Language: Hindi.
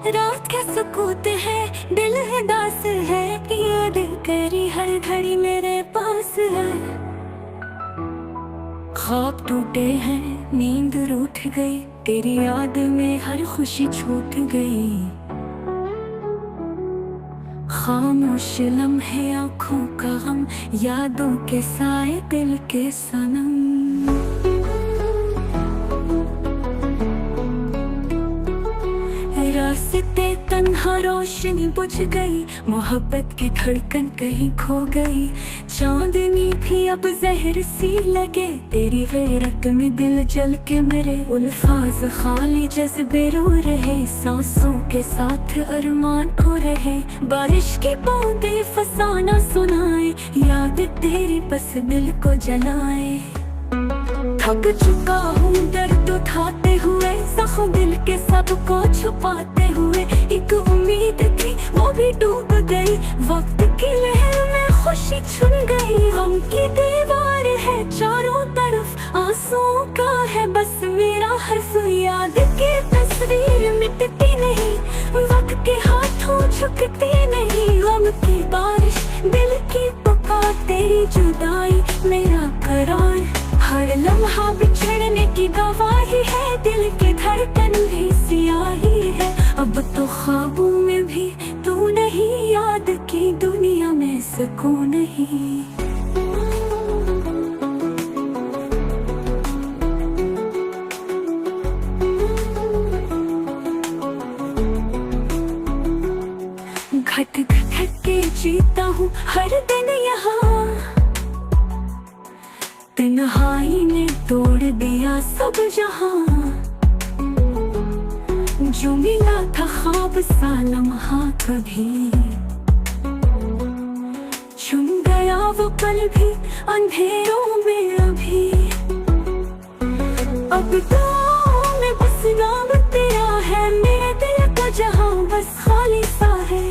रात के सुकूत है, दिल है दास है, याद करी हर घड़ी मेरे पास है। ख्वाब टूटे हैं, नींद रूठ गई, तेरी याद में हर खुशी छूट गई। खामोश लम्हे आँखों का गम, यादों के साए दिल के सनम। रास्ते तन्हा रोशनी बुझ गई, मोहब्बत की धड़कन कहीं खो गई। चांदनी भी अब जहर सी लगे, तेरी गैरत में दिल जल के मेरे। उल्फाज खाली जज्बे रो रहे, सांसों के साथ अरमान खो रहे। बारिश की बूंदें फसाना सुनाए, याद तेरी बस दिल को जलाए। थक चुका हूँ दर्द उठाते हुए, जख्म दिल के सबको छुपाते हुए। एक उम्मीद थी वो भी डूब गई, वक्त की लहर में खुशी छुन गई। गम की दीवार है चारों तरफ, आंसुओं का है बस मेरा हर्फ। याद की तस्वीर मिटती नहीं, वक्त के हाथों झुकती नहीं। गम की बारिश, दिल की पुकार, तेरी जुदाई मेरा करार। हर लम्हा बिछड़ने की गवाही है, दिल की धड़कन भी सियाही है। अब तो ख्वाबों में भी तू नहीं, याद की दुनिया में सुकून नहीं। घट घट के जीता हूँ हर दिन यहाँ, तन्हाई ने तोड़ दिया सब जहां। जो मिला था ख्वाब सा लम्हा कभी, चुन गया वो पल भी अंधेरों में अभी। अब तो मैं बस नाम तेरा है, मेरे दिल का जहां बस खाली सा है।